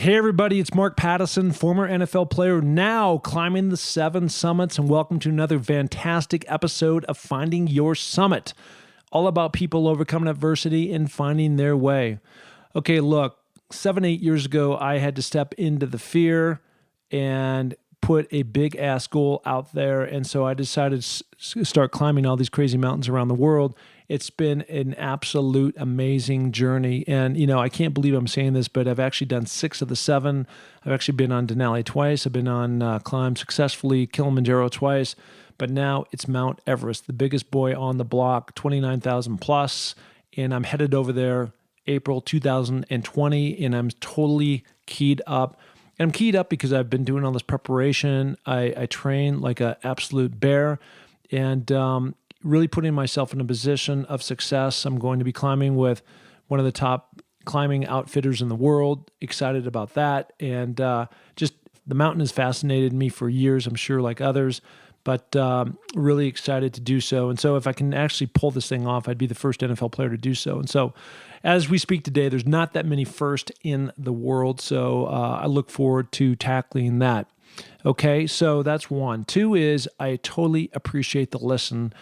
Hey everybody, it's Mark Pattison, former NFL player, now climbing the 7 summits, and welcome to another fantastic episode of Finding Your Summit, all about people overcoming adversity and finding their way. Okay, look, 7-8 years ago, I had to step into the fear and put a big ass goal out there, and so I decided to start climbing all these crazy mountains around the world. It's been an absolute amazing journey. And, I can't believe I'm saying this, but I've actually done 6 of the 7. I've actually been on Denali twice. I've been on climbed successfully Kilimanjaro twice. But now it's Mount Everest, the biggest boy on the block, 29,000 plus. And I'm headed over there April 2020, and I'm totally keyed up. And I'm keyed up because I've been doing all this preparation. I train like an absolute bear. And really putting myself in a position of success. I'm going to be climbing with one of the top climbing outfitters in the world. Excited about that. And just the mountain has fascinated me for years, I'm sure like others, but really excited to do so. And so if I can actually pull this thing off, I'd be the first NFL player to do so. And so as we speak today, there's not that many first in the world. So I look forward to tackling that. Okay, so that's one. 2 is I totally appreciate the listen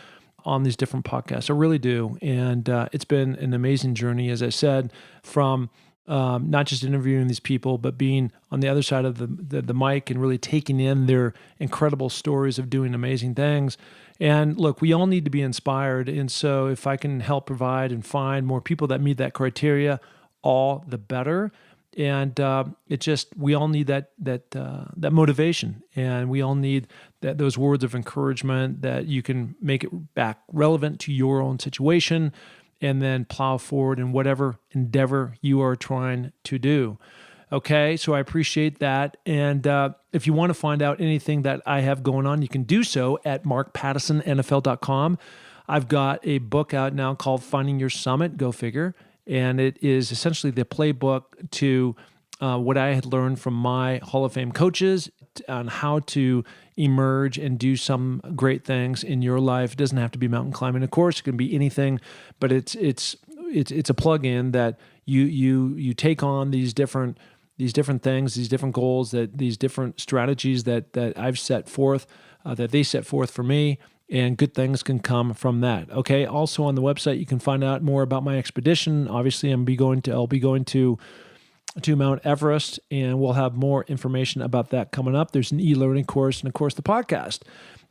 on these different podcasts. I really do. And it's been an amazing journey, as I said, from not just interviewing these people, but being on the other side of the mic and really taking in their incredible stories of doing amazing things. And look, we all need to be inspired. And so if I can help provide and find more people that meet that criteria, all the better. And we all need that motivation, and we all need those words of encouragement that you can make it back relevant to your own situation, and then plow forward in whatever endeavor you are trying to do. Okay, so I appreciate that. And if you want to find out anything that I have going on, you can do so at markpattisonnfl.com. I've got a book out now called Finding Your Summit, go figure. And it is essentially the playbook to what I had learned from my Hall of Fame coaches on how to emerge and do some great things in your life. It doesn't have to be mountain climbing, of course. It can be anything, but it's a plug-in that you take on these different things, these different goals, these different strategies that I've set forth, that they set forth for me. And good things can come from that. Okay. Also on the website, you can find out more about my expedition. Obviously, I'll be going to Mount Everest, and we'll have more information about that coming up. There's an e-learning course, and of course the podcast.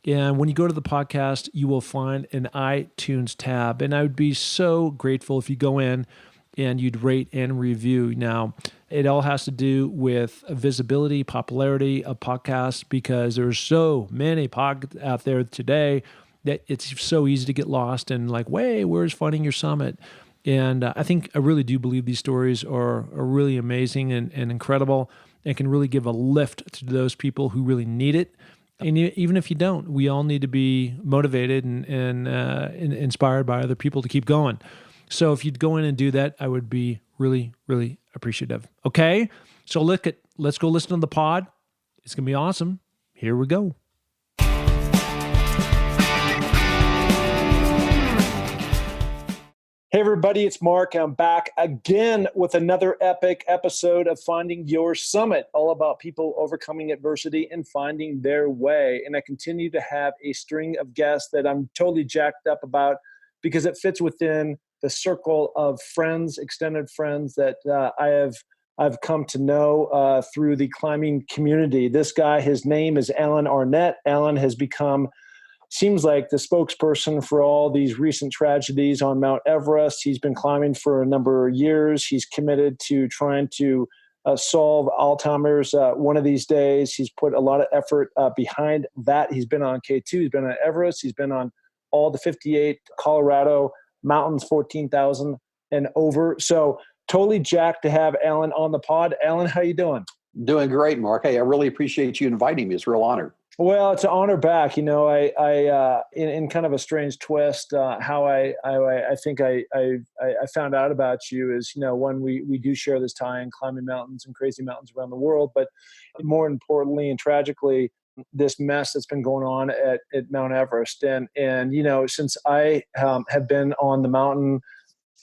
And when you go to the podcast, you will find an iTunes tab. And I would be so grateful if you go in and you'd rate and review. Now, it all has to do with visibility, popularity of podcasts, because there's so many podcasts out there today that it's so easy to get lost and like, where's Finding Your Summit? And I really do believe these stories are really amazing and incredible, and can really give a lift to those people who really need it. And even if you don't, we all need to be motivated and inspired by other people to keep going. So if you'd go in and do that, I would be really, really appreciative. Okay? So let's go listen to the pod. It's going to be awesome. Here we go. Hey everybody, it's Mark. I'm back again with another epic episode of Finding Your Summit, all about people overcoming adversity and finding their way. And I continue to have a string of guests that I'm totally jacked up about, because it fits within the circle of friends, extended friends that I've come to know through the climbing community. This guy, his name is Arnette. Alan has become, seems like, the spokesperson for all these recent tragedies on Mount Everest. He's been climbing for a number of years. He's committed to trying to solve Alzheimer's one of these days. He's put a lot of effort behind that. He's been on K2, he's been on Everest, he's been on all the 58 Colorado mountains, 14,000 and over. So totally jacked to have Alan on the pod. Alan, how you doing? Doing great, Mark. Hey, I really appreciate you inviting me. It's a real honor. Well, it's an honor back. I in kind of a strange twist, how I think I found out about you is, when we do share this tie in climbing mountains and crazy mountains around the world, but more importantly and tragically, this mess that's been going on at Mount Everest. And since I have been on the mountain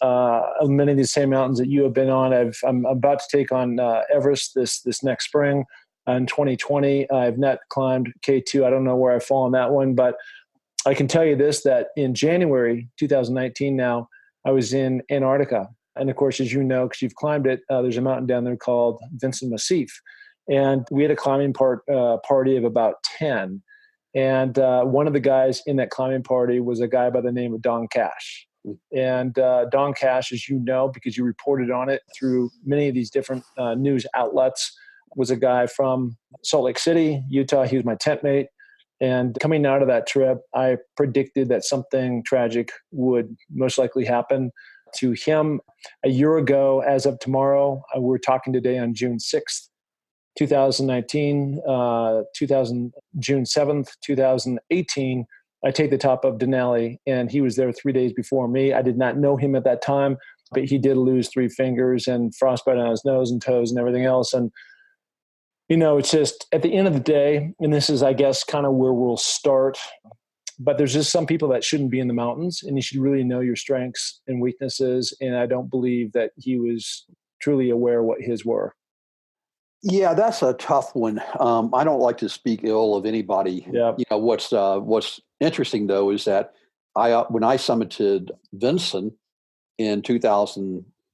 many of these same mountains that you have been on. I'm about to take on Everest this next spring in 2020. I've not climbed K2. I don't know where I fall on that one, but I can tell you this, that in January 2019 now, I was in Antarctica. And of course, as you know, because you've climbed it, there's a mountain down there called Vincent Massif. And we had a climbing party of about 10. And one of the guys in that climbing party was a guy by the name of Don Cash. And Don Cash, as you know, because you reported on it through many of these different news outlets, was a guy from Salt Lake City, Utah. He was my tent mate. And coming out of that trip, I predicted that something tragic would most likely happen to him. A year ago, as of tomorrow, we're talking today on June 6th, 2019, June 7th, 2018, I take the top of Denali, and he was there 3 days before me. I did not know him at that time, but he did lose 3 fingers and frostbite on his nose and toes and everything else. And, it's just at the end of the day, and this is, I guess, kind of where we'll start, but there's just some people that shouldn't be in the mountains, and you should really know your strengths and weaknesses. And I don't believe that he was truly aware what his were. Yeah, that's a tough one. I don't like to speak ill of anybody. Yeah. What's interesting though is that when I summited Vinson in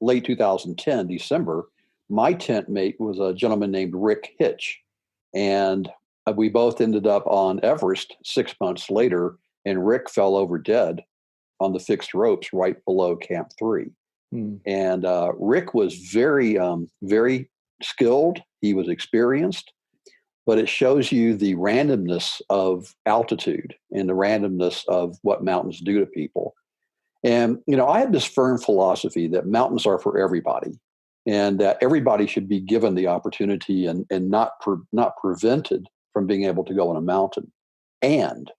late 2010, December, my tent mate was a gentleman named Rick Hitch, and we both ended up on Everest 6 months later. And Rick fell over dead on the fixed ropes right below Camp 3. And Rick was very, very skilled. He was experienced, but it shows you the randomness of altitude and the randomness of what mountains do to people. And, I have this firm philosophy that mountains are for everybody, and that everybody should be given the opportunity and not prevented from being able to go on a mountain. And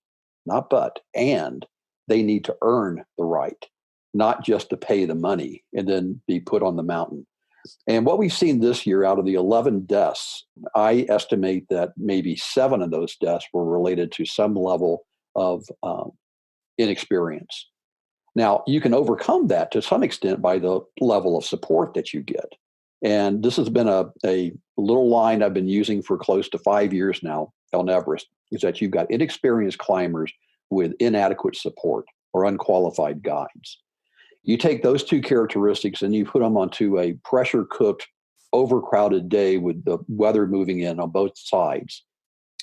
they need to earn the right, not just to pay the money and then be put on the mountain. And what we've seen this year, out of the 11 deaths, I estimate that maybe 7 of those deaths were related to some level of inexperience. Now, you can overcome that to some extent by the level of support that you get. And this has been a little line I've been using for close to 5 years now on Everest, is that you've got inexperienced climbers with inadequate support or unqualified guides. You take those 2 characteristics and you put them onto a pressure-cooked, overcrowded day with the weather moving in on both sides.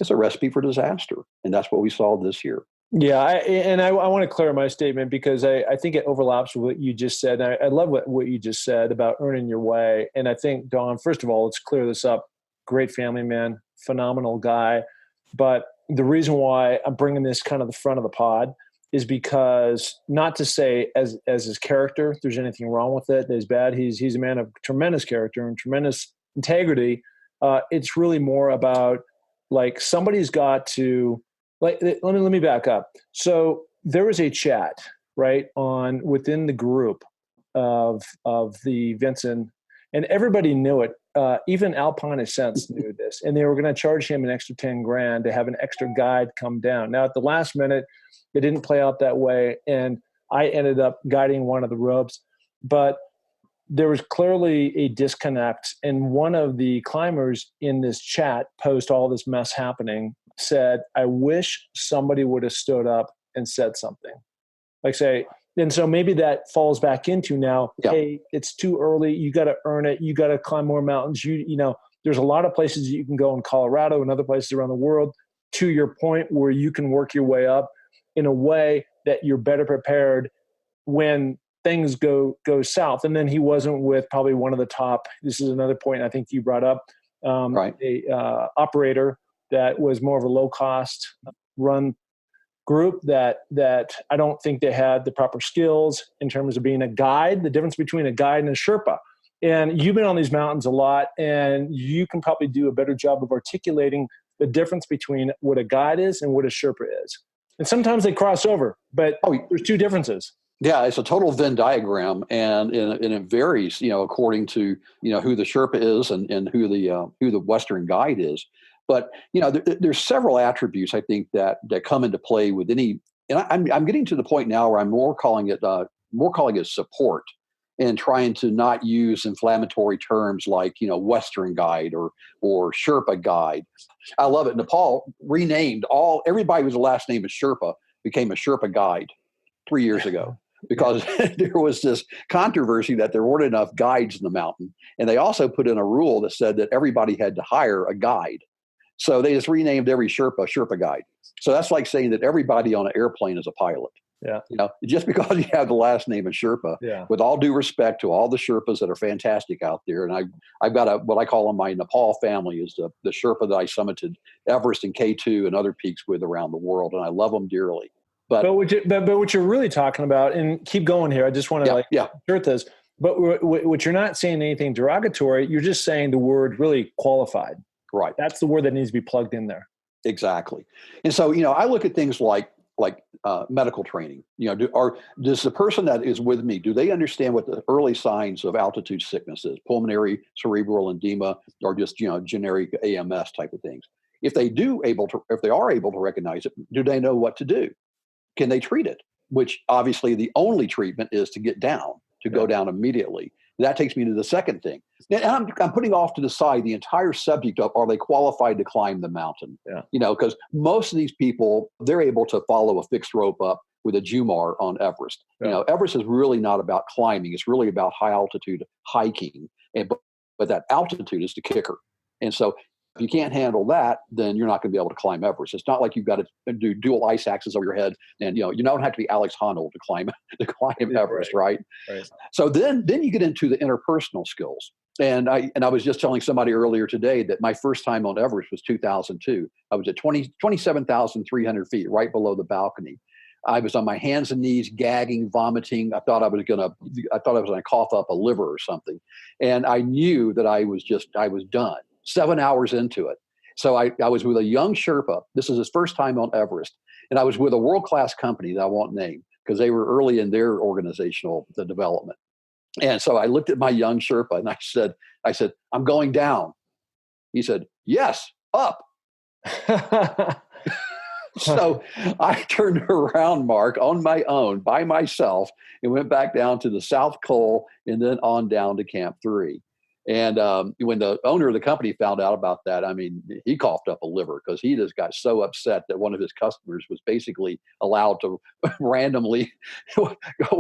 It's a recipe for disaster. And that's what we saw this year. Yeah, I want to clear my statement because I think it overlaps with what you just said. And I love what you just said about earning your way. And I think, Don, first of all, let's clear this up. Great family man, phenomenal guy. But the reason why I'm bringing this kind of the front of the pod is because, not to say as his character, if there's anything wrong with it, that he's bad. He's a man of tremendous character and tremendous integrity. It's really more about, like, somebody's got to, like, let me back up. So there was a chat, right, within the group of the Vincent, and everybody knew it. Even Alpine Ascents knew this, and they were going to charge him an extra $10,000 to have an extra guide come down. Now, at the last minute, it didn't play out that way, and I ended up guiding one of the ropes. But there was clearly a disconnect, and one of the climbers in this chat, post all this mess happening, said, "I wish somebody would have stood up and said something." And so maybe that falls back into now, hey, it's too early. You got to earn it. You got to climb more mountains. There's a lot of places you can go in Colorado and other places around the world, to your point, where you can work your way up in a way that you're better prepared when things go south. And then he wasn't with probably one of the top, this is another point I think you brought up, operator that was more of a low cost run group that I don't think they had the proper skills in terms of being a guide, the difference between a guide and a Sherpa. And you've been on these mountains a lot, and you can probably do a better job of articulating the difference between what a guide is and what a Sherpa is. And sometimes they cross over, but there's 2 differences. Yeah, it's a total Venn diagram, and it varies, according to who the Sherpa is and who the Western guide is. But there's several attributes I think that come into play with any. And I'm getting to the point now where I'm more calling it support and trying to not use inflammatory terms like, Western guide or Sherpa guide. I love it. Nepal renamed everybody whose last name is Sherpa became a Sherpa guide 3 years ago because there was this controversy that there weren't enough guides in the mountain. And they also put in a rule that said that everybody had to hire a guide. So they just renamed every Sherpa guide. So that's like saying that everybody on an airplane is a pilot. Yeah. Just because you have the last name of Sherpa, with all due respect to all the Sherpas that are fantastic out there. And I've got what I call in my Nepal family is the Sherpa that I summited Everest and K2 and other peaks with around the world. And I love them dearly. But what you're really talking about, and keep going here, I just want to insert this, but what you're not saying anything derogatory, you're just saying the word really qualified. Right. That's the word that needs to be plugged in there. Exactly. And so, I look at things like medical training. Does the person that is with me, do they understand what the early signs of altitude sickness is? Pulmonary cerebral edema, or just generic AMS type of things. If they are able to recognize it, do they know what to do? Can they treat it? Which obviously the only treatment is to get down, to go down immediately. That takes me to the second thing. And I'm putting off to the side the entire subject of, are they qualified to climb the mountain? Yeah. Because most of these people, they're able to follow a fixed rope up with a Jumar on Everest. Yeah. Everest is really not about climbing. It's really about high altitude hiking. But that altitude is the kicker. And so if you can't handle that, then you're not going to be able to climb Everest. It's not like you've got to do dual ice axes over your head, and you don't have to be Alex Honnold to climb Everest, right? So then you get into the interpersonal skills. And I was just telling somebody earlier today that my first time on Everest was 2002. I was at 27,300 feet, right below the balcony. I was on my hands and knees, gagging, vomiting. I thought I was going to cough up a liver or something, and I knew that I was done. 7 hours into it. So I was with a young Sherpa. This is his first time on Everest. And I was with a world-class company that I won't name because they were early in their organizational development. And so I looked at my young Sherpa and I said, I'm going down. He said, yes, up. So I turned around, Mark, on my own, by myself, and went back down to the South Col and then on down to Camp 3. And when the owner of the company found out about that, he coughed up a liver because he just got so upset that one of his customers was basically allowed to randomly go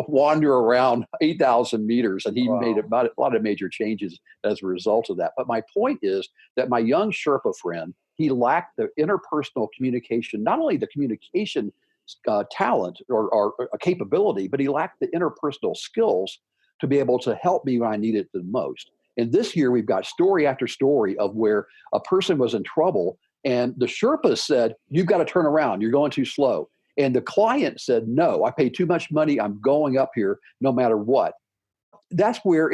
wander around 8,000 meters. And he made a lot of major changes as a result of that. But my point is that my young Sherpa friend, he lacked the interpersonal communication, not only the communication talent or a capability, but he lacked the interpersonal skills to be able to help me when I needed it the most. And this year, we've got story after story of where a person was in trouble, and the Sherpa said, you've got to turn around. You're going too slow. And the client said, no, I paid too much money. I'm going up here no matter what. That's where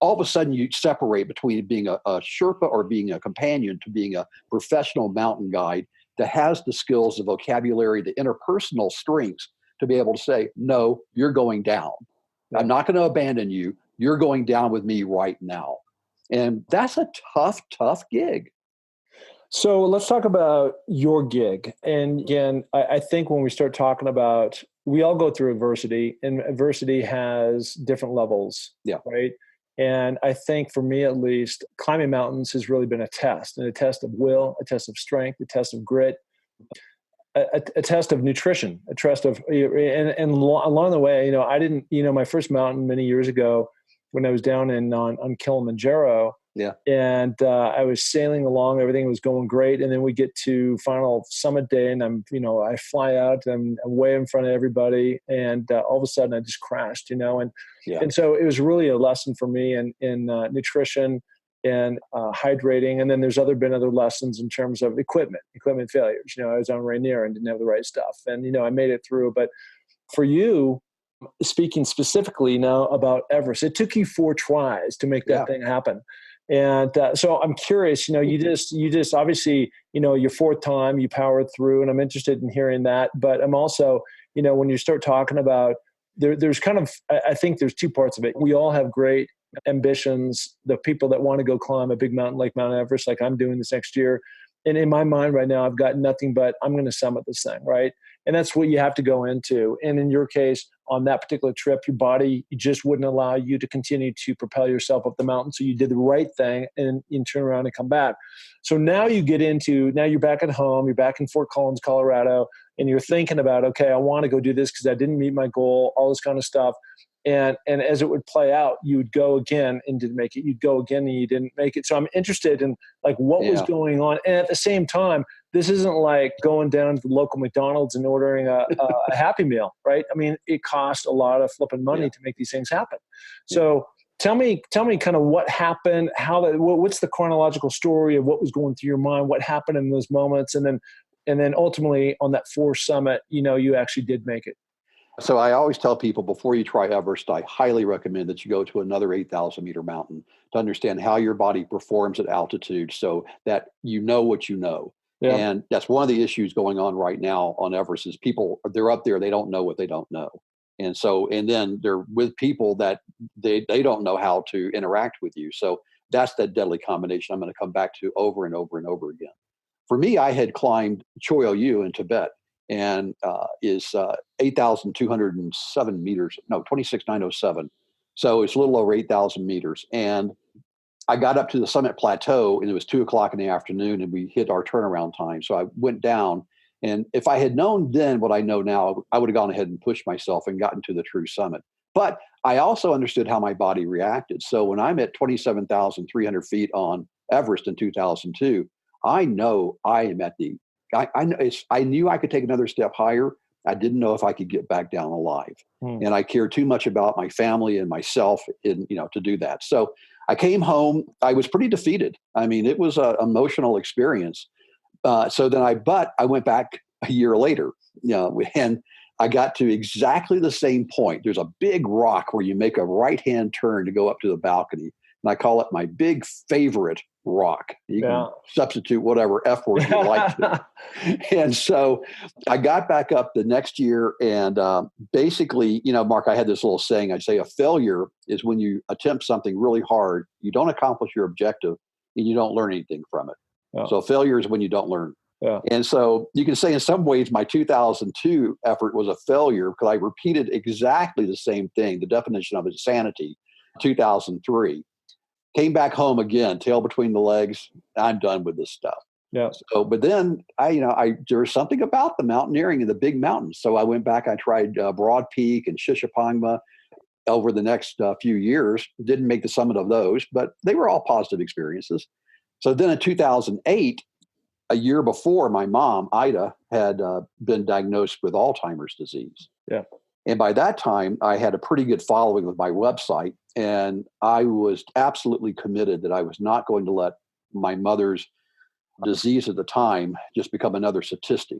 all of a sudden you separate between being a Sherpa or being a companion to being a professional mountain guide that has the skills, the vocabulary, the interpersonal strengths to be able to say, no, you're going down. I'm not going to abandon you. You're going down with me right now. And that's a tough, tough gig. So let's talk about your gig. And again, I think when we start talking about, we all go through adversity, and adversity has different levels, right? And I think for me, at least, climbing mountains has really been a test, and a test of will, a test of strength, a test of grit, a test of nutrition, a test of, and along the way, I didn't, my first mountain many years ago, when I was down on Kilimanjaro, and I was sailing along, everything was going great, and then we get to final summit day, and I fly out, and I'm way in front of everybody, and all of a sudden I just crashed, and so it was really a lesson for me in nutrition and hydrating, and then there's been other lessons in terms of equipment failures. I was on Rainier and didn't have the right stuff, and I made it through. But for you, speaking specifically now about Everest, it took you 4 tries to make that thing happen. And so I'm curious, you just obviously, your 4th time you powered through, and I'm interested in hearing that. But I'm also, when you start talking about there's kind of, I think there's 2 parts of it. We all have great ambitions, the people that want to go climb a big mountain like Mount Everest, like I'm doing this next year. And in my mind right now, I've got nothing but I'm going to summit this thing, right? And that's what you have to go into. And in your case, on that particular trip, your body just wouldn't allow you to continue to propel yourself up the mountain. So you did the right thing and you turn around and come back. So now you're back at home, you're back in Fort Collins, Colorado, and you're thinking about, okay, I want to go do this because I didn't meet my goal, all this kind of stuff. And as it would play out, you would go again and didn't make it. You'd go again and you didn't make it. So I'm interested in like what was going on. And at the same time, this isn't like going down to the local McDonald's and ordering a Happy Meal, right? I mean, it costs a lot of flipping money to make these things happen. So tell me kind of what happened, what's the chronological story of what was going through your mind, what happened in those moments, and then ultimately on that 4 summit, you actually did make it. So I always tell people before you try Everest, I highly recommend that you go to another 8,000 meter mountain to understand how your body performs at altitude so that you know what you know. Yeah. And that's one of the issues going on right now on Everest is they're up there, they don't know what they don't know. And then they're with people that they don't know how to interact with you. So that's that deadly combination I'm going to come back to over and over and over again. For me, I had climbed Choyol in Tibet, and is 8,207 meters, no, 26,907. So it's a little over 8,000 meters. And I got up to the summit plateau and it was 2:00 in the afternoon and we hit our turnaround time. So I went down, and if I had known then what I know now, I would have gone ahead and pushed myself and gotten to the true summit. But I also understood how my body reacted. So when I'm at 27,300 feet on Everest in 2002, I know I am at the I knew I could take another step higher. I didn't know if I could get back down alive. And I cared too much about my family and myself to do that. So I came home. I was pretty defeated. I mean, it was an emotional experience. So then I went back a year later, and I got to exactly the same point. There's a big rock where you make a right-hand turn to go up to the balcony. And I call it my big favorite rock. You can substitute whatever F word you like to. And so I got back up the next year, and basically, Mark, I had this little saying. I'd say a failure is when you attempt something really hard, you don't accomplish your objective, and you don't learn anything from it. So failure is when you don't learn. And so you can say in some ways my 2002 effort was a failure because I repeated exactly the same thing, the definition of insanity, 2003. Came back home again, tail between the legs. I'm done with this stuff. So, but then there was something about the mountaineering and the big mountains. So I went back. I tried Broad Peak and Shishapangma over the next few years. Didn't make the summit of those, but they were all positive experiences. So then in 2008, a year before, my mom, Ida, had been diagnosed with Alzheimer's disease. And by that time, I had a pretty good following with my website, and I was absolutely committed that I was not going to let my mother's disease at the time just become another statistic.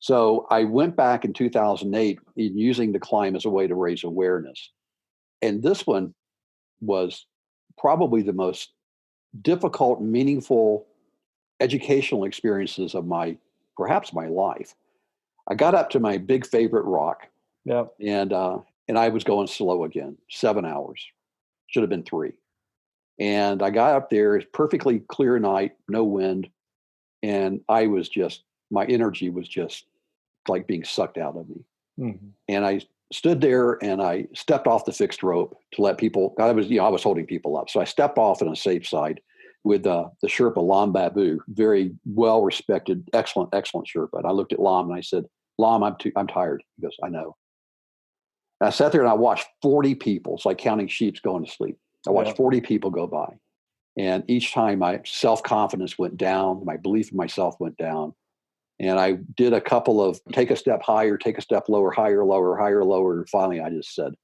So I went back in 2008 in using the climb as a way to raise awareness. And this one was probably the most difficult, meaningful, educational experiences of perhaps my life. I got up to my big favorite rock. And I was going slow again, 7 hours. Should have been 3. And I got up there, it's perfectly clear night, no wind. And my energy was just like being sucked out of me. And I stood there and I stepped off the fixed rope to let people, I was holding people up. So I stepped off on a safe side with the Sherpa Lam Babu, very well-respected, excellent Sherpa. And I looked at Lam and I said, Lam, I'm tired. He goes, I know. And I sat there and I watched 40 people. It's like counting sheep going to sleep. I watched 40 people go by. And each time my self-confidence went down, my belief in myself went down. And I did a couple of take a step higher, take a step lower, higher, lower, higher, lower. And finally, I just said,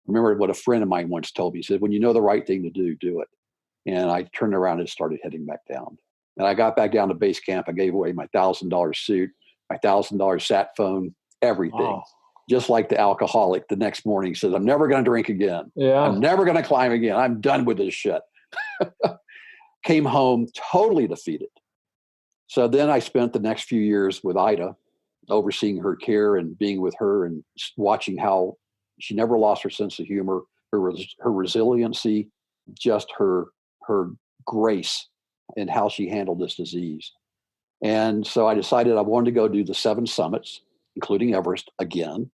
remember what a friend of mine once told me. He said, when you know the right thing to do, do it. And I turned around and started heading back down. And I got back down to base camp. I gave away my $1,000 suit, my $1,000 sat phone, everything. Wow. Just like the alcoholic the next morning says, I'm never going to drink again. I'm never going to climb again. I'm done with this shit. Came home totally defeated. So then I spent the next few years with Ida, overseeing her care and being with her and watching how she never lost her sense of humor, her resiliency, just her grace and how she handled this disease. And so I decided I wanted to go do the 7 summits, including Everest again.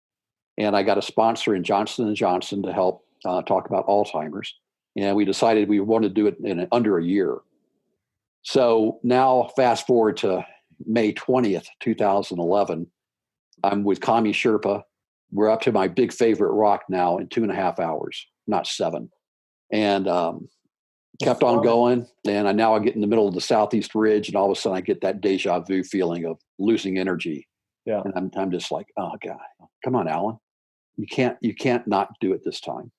And I got a sponsor in Johnson & Johnson to help talk about Alzheimer's. And we decided we wanted to do it in under a year. So now fast forward to May 20th, 2011, I'm with Kami Sherpa. We're up to my big favorite rock now in 2.5 hours, not 7. And kept on going. And I get in the middle of the Southeast Ridge, and all of a sudden I get that deja vu feeling of losing energy. Yeah. And I'm just like, oh God, come on, Alan. You can't not do it this time.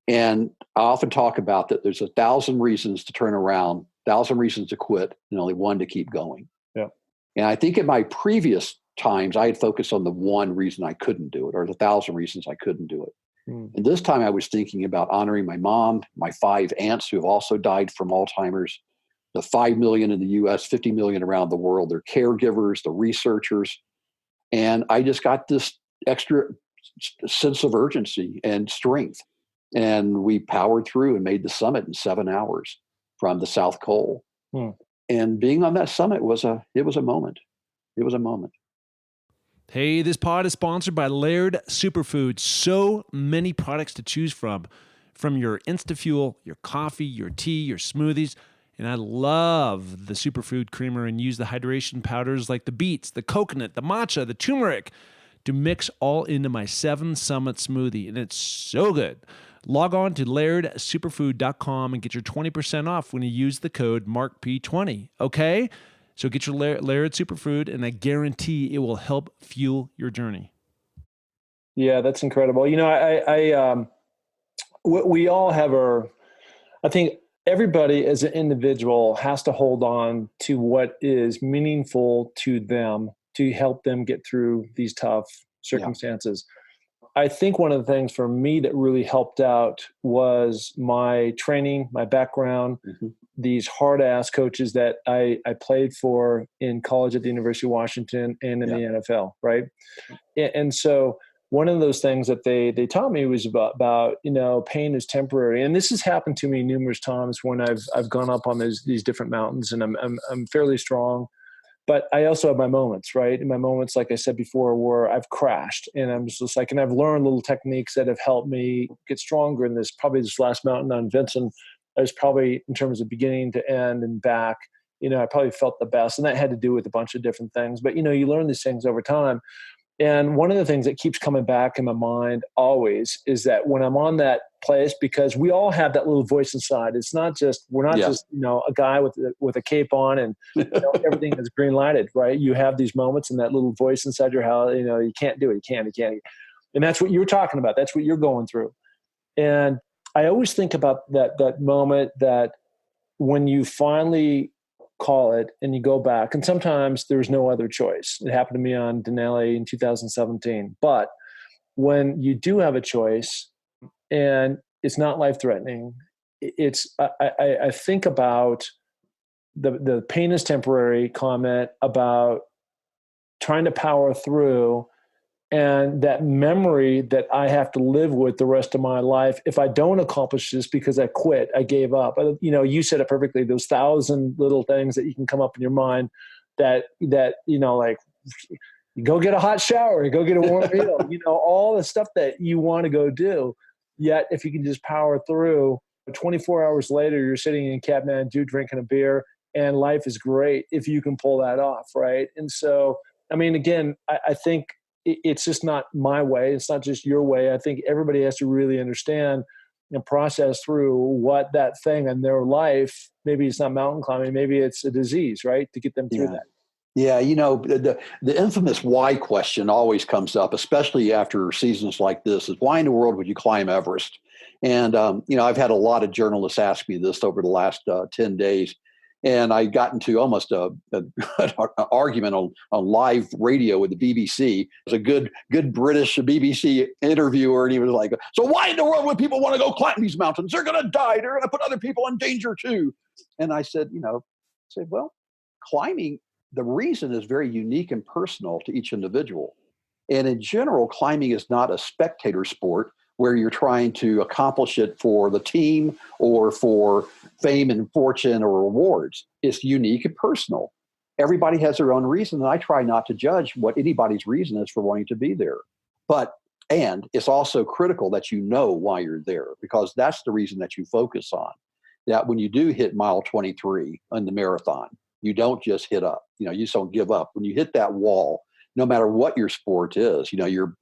And I often talk about that there's 1,000 reasons to turn around, 1,000 reasons to quit, and only one to keep going. Yeah. And I think in my previous times, I had focused on the one reason I couldn't do it, or the 1,000 reasons I couldn't do it. And this time I was thinking about honoring my mom, my 5 aunts who have also died from Alzheimer's, the 5 million in the US, 50 million around the world, their caregivers, the researchers. And I just got this extra sense of urgency and strength. And we powered through and made the summit in 7 hours from the South Col. And being on that summit was a moment. It was a moment. Hey, this pod is sponsored by Laird Superfood. So many products to choose from your InstaFuel, your coffee, your tea, your smoothies. And I love the superfood creamer and use the hydration powders like the beets, the coconut, the matcha, the turmeric to mix all into my 7 Summit smoothie. And it's so good. Log on to lairdsuperfood.com and get your 20% off when you use the code MARKP20. Okay? So get your Laird Superfood, and I guarantee it will help fuel your journey. Yeah, that's incredible. You know, we all have I think everybody as an individual has to hold on to what is meaningful to them to help them get through these tough circumstances. Yeah. I think one of the things for me that really helped out was my training, my background, these hard-ass coaches that I played for in college at the University of Washington and in the NFL, right? And so one of those things that they taught me was about pain is temporary. And this has happened to me numerous times when I've gone up on these different mountains, and I'm fairly strong. But I also have my moments, right? And my moments, like I said before, where I've crashed, and I'm just like, and I've learned little techniques that have helped me get stronger in this last mountain on Vincent. I was probably, in terms of beginning to end and back, I probably felt the best. And that had to do with a bunch of different things. But, you learn these things over time. And one of the things that keeps coming back in my mind always is that when I'm on that place, because we all have that little voice inside. It's not just, we're not just, a guy with a cape on and everything is green lighted, right? You have these moments and that little voice inside your house, you can't do it. You can't. And that's what you're talking about. That's what you're going through. And I always think about that moment that when you finally call it and you go back, and sometimes there's no other choice. It happened to me on Denali in 2017. But when you do have a choice and it's not life-threatening, I think about the pain is temporary comment about trying to power through, and that memory that I have to live with the rest of my life if I don't accomplish this because I quit, I gave up. You said it perfectly. Those 1,000 little things that you can come up in your mind that like go get a hot shower, go get a warm meal, all the stuff that you want to go do. Yet if you can just power through, 24 hours later, you're sitting in Kathmandu drinking a beer, and life is great if you can pull that off, right? And so, again, I think it's just not my way. It's not just your way. I think everybody has to really understand and process through what that thing in their life, maybe it's not mountain climbing, maybe it's a disease, right? To get them through that. Yeah, the infamous why question always comes up, especially after seasons like this, is why in the world would you climb Everest? And, I've had a lot of journalists ask me this over the last 10 days. And I got into almost an argument on live radio with the BBC. It was a good British BBC interviewer, and he was like, "So why in the world would people want to go climb these mountains? They're going to die. They're going to put other people in danger too." And I said, well, climbing, the reason is very unique and personal to each individual. And in general, climbing is not a spectator sport where you're trying to accomplish it for the team or for fame and fortune or rewards. It's unique and personal. Everybody has their own reason, and I try not to judge what anybody's reason is for wanting to be there. But And it's also critical that you know why you're there, because that's the reason that you focus on. That when you do hit mile 23 on the marathon, you don't just hit up. You just don't give up. When you hit that wall, no matter what your sport is, you're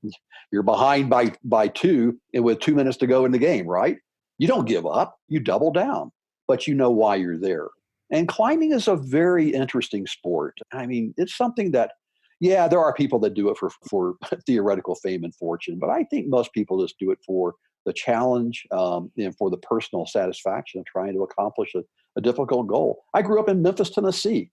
behind by 2 and with 2 minutes to go in the game, right? You don't give up. You double down, but you know why you're there. And climbing is a very interesting sport. I mean, it's something that, yeah, there are people that do it for theoretical fame and fortune, but I think most people just do it for the challenge and for the personal satisfaction of trying to accomplish a difficult goal. I grew up in Memphis, Tennessee,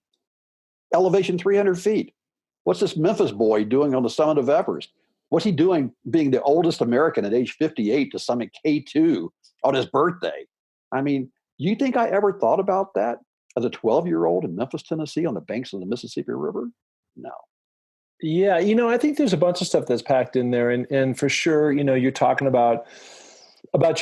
elevation 300 feet. What's this Memphis boy doing on the summit of Everest? What's he doing being the oldest American at age 58 to summit K2 on his birthday? I mean, you think I ever thought about that as a 12-year-old in Memphis, Tennessee on the banks of the Mississippi River? No. Yeah, I think there's a bunch of stuff that's packed in there, and for sure, you're talking about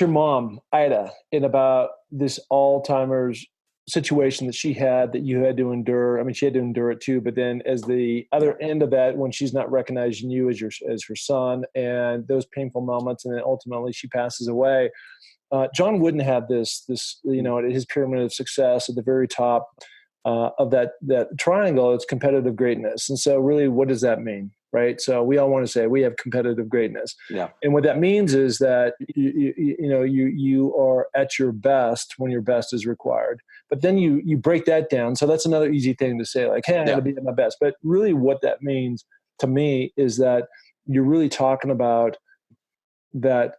your mom, Ida, and about this Alzheimer's situation that she had that you had to endure. I mean, she had to endure it too, but then as the other end of that, when she's not recognizing you as her son, and those painful moments, and then ultimately she passes away. John Wooden had this, his pyramid of success at the very top of that triangle. It's competitive greatness. And so really, what does that mean? Right. So we all want to say we have competitive greatness. Yeah. And what that means is that you are at your best when your best is required. But then you break that down. So that's another easy thing to say, like, hey, I got to be at my best. But really what that means to me is that you're really talking about that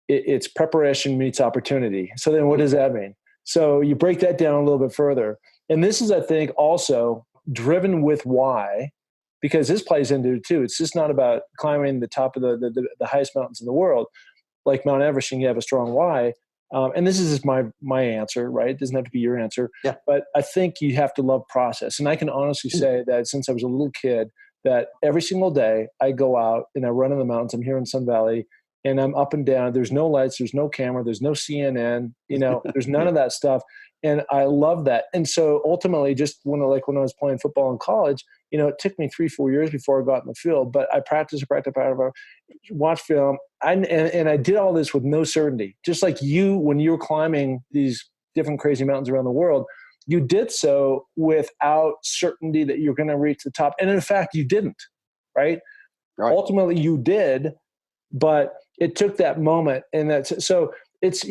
it's preparation meets opportunity. So then what does that mean? So you break that down a little bit further. And this is, I think, also driven with why, because this plays into it too. It's just not about climbing the top of the highest mountains in the world, like Mount Everest, and you have a strong why. And this is just my answer, right? It doesn't have to be your answer. Yeah. But I think you have to love process. And I can honestly say that since I was a little kid, that every single day I go out and I run in the mountains. I'm here in Sun Valley, and I'm up and down. There's no lights. There's no camera. There's no CNN. There's none of that stuff. And I love that. And so ultimately, just when I was playing football in college, it took me 3-4 years before I got in the field, but I practiced, watch film. And I did all this with no certainty. Just like you, when you were climbing these different crazy mountains around the world, you did so without certainty that you're going to reach the top. And in fact, you didn't, right? Ultimately, you did, but it took that moment. And that's so it's,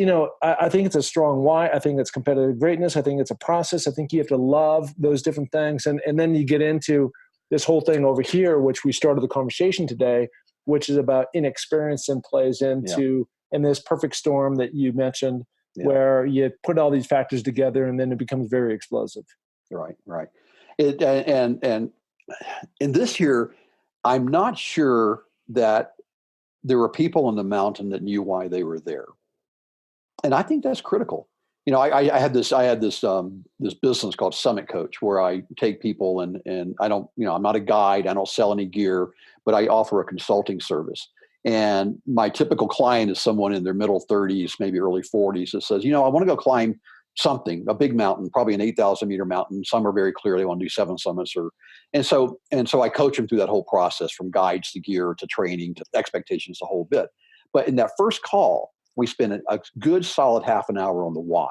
I think it's a strong why. I think it's competitive greatness. I think it's a process. I think you have to love those different things. And then you get into this whole thing over here, which we started the conversation today, which is about inexperience and plays into, and this perfect storm that you mentioned, where you put all these factors together and then it becomes very explosive. Right. And in this year, I'm not sure that there were people on the mountain that knew why they were there. And I think that's critical. I had this business called Summit Coach, where I take people and I don't, I'm not a guide. I don't sell any gear, but I offer a consulting service. And my typical client is someone in their middle 30s, maybe early 40s, that says, I want to go climb something, a big mountain, probably an 8,000 meter mountain. Some are very clear they want to do 7 summits, and so I coach them through that whole process, from guides to gear to training to expectations, the whole bit. But in that first call, we spend a good solid half an hour on the why.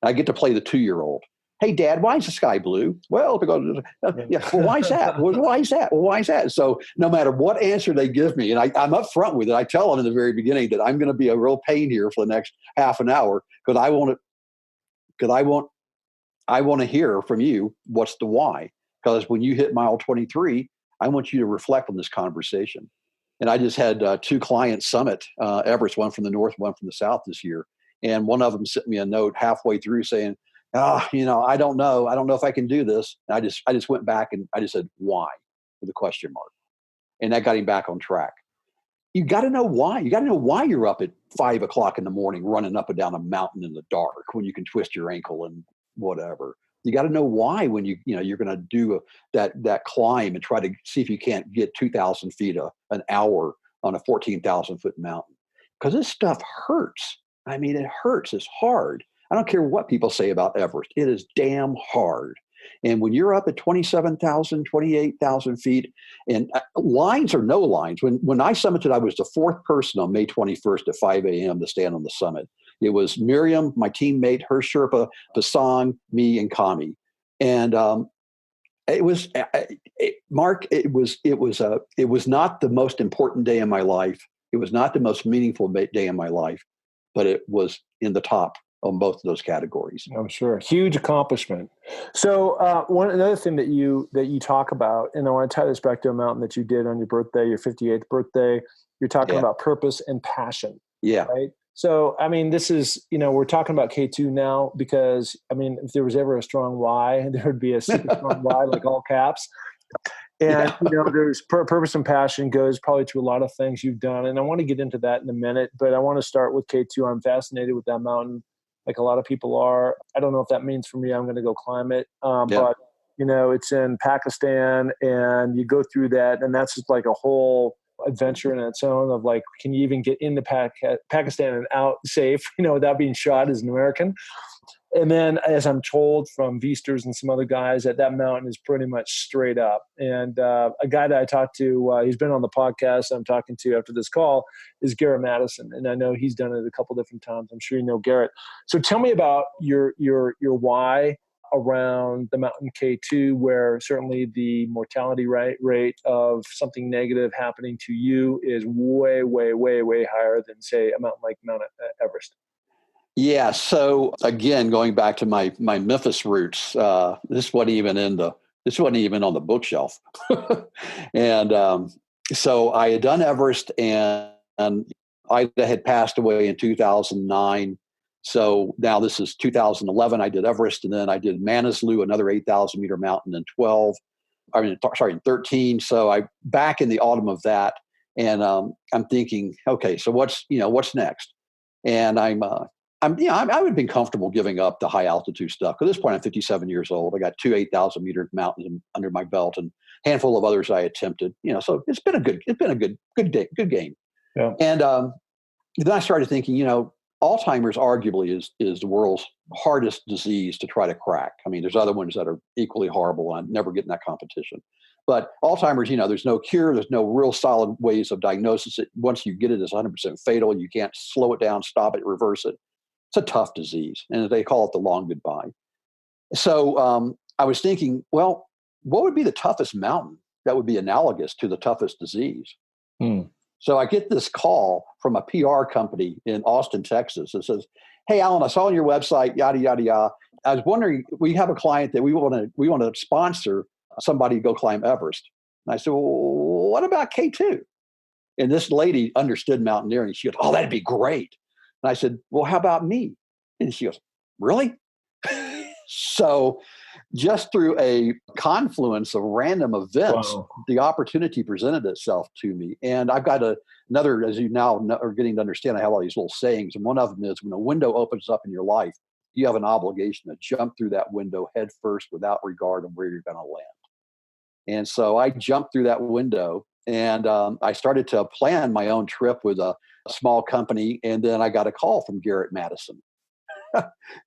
And I get to play the 2-year-old. Hey, Dad, why is the sky blue? Well, because well, why is that? Well, why is that? Well, why is that? So no matter what answer they give me, and I'm up front with it, I tell them in the very beginning that I'm going to be a real pain here for the next half an hour, because I want to hear from you what's the why. Because when you hit mile 23, I want you to reflect on this conversation. And I just had 2 clients summit Everest, one from the north, one from the south this year. And one of them sent me a note halfway through saying, I don't know. I don't know if I can do this. And I just went back and I just said, why? With a question mark. And that got him back on track. You got to know why. You got to know why you're up at 5 o'clock in the morning running up and down a mountain in the dark when you can twist your ankle and whatever. You got to know why when you're going to do that climb and try to see if you can't get 2,000 feet an hour on a 14,000 foot mountain. Because this stuff hurts. I mean, it hurts. It's hard. I don't care what people say about Everest. It is damn hard. And when you're up at 27,000, 28,000 feet, and lines or no lines, when I summited, I was the fourth person on May 21st at 5 a.m. to stand on the summit. It was Miriam, my teammate, her Sherpa, Pasang, me, and Kami. And it was Mark. It was not the most important day in my life. It was not the most meaningful day in my life, but it was in the top on both of those categories. I'm sure. Huge accomplishment. So another thing that you talk about, and I want to tie this back to a mountain that you did on your birthday, your 58th birthday. You're talking about purpose and passion. Yeah. Right. So, I mean, this is, we're talking about K2 now because, I mean, if there was ever a strong Y, there would be a super strong Y, like all caps. And, there's purpose and passion goes probably to a lot of things you've done. And I want to get into that in a minute, but I want to start with K2. I'm fascinated with that mountain, like a lot of people are. I don't know if that means for me, I'm going to go climb it. But, it's in Pakistan and you go through that, and that's just like a whole adventure in its own of like, can you even get into Pakistan and out safe, without being shot as an American? And then, as I'm told from Veasters and some other guys, that mountain is pretty much straight up. And a guy that I talked to, he's been on the podcast I'm talking to after this call, is Garrett Madison. And I know he's done it a couple different times. I'm sure you know Garrett. So tell me about your why around the mountain K2, where certainly the mortality rate of something negative happening to you is way, way, way, way higher than, say, a mountain like Mount Everest. Yeah. So again, going back to my Memphis roots, this wasn't even on the bookshelf. And so I had done Everest, and Ida had passed away in 2009. So now this is 2011. I did Everest, and then I did Manaslu, another 8,000 meter mountain in 13. So I back in the autumn of that, and I'm thinking, okay, so what's next? And I would been comfortable giving up the high altitude stuff. At this point, I'm 57 years old. I got 2 8,000 meter mountains under my belt, and a handful of others I attempted. So it's been a good game. Yeah. And then I started thinking, Alzheimer's arguably is the world's hardest disease to try to crack. I mean, there's other ones that are equally horrible. I never get in that competition. But Alzheimer's, there's no cure. There's no real solid ways of diagnosis. Once you get it, it's 100% fatal. You can't slow it down, stop it, reverse it. It's a tough disease, and they call it the long goodbye. So I was thinking, well, what would be the toughest mountain that would be analogous to the toughest disease? So I get this call from a PR company in Austin, Texas that says, "Hey, Alan, I saw on your website, yada, yada, yada. I was wondering, we have a client that we want to sponsor somebody to go climb Everest." And I said, "Well, what about K2? And this lady understood mountaineering. She goes, "Oh, that'd be great." And I said, "Well, how about me?" And she goes, "Really?" So just through a confluence of random events, the opportunity presented itself to me. And I've got another, as you now are getting to understand, I have all these little sayings. And one of them is, when a window opens up in your life, you have an obligation to jump through that window head first without regard of where you're going to land. And so I jumped through that window, and I started to plan my own trip with a small company. And then I got a call from Garrett Madison,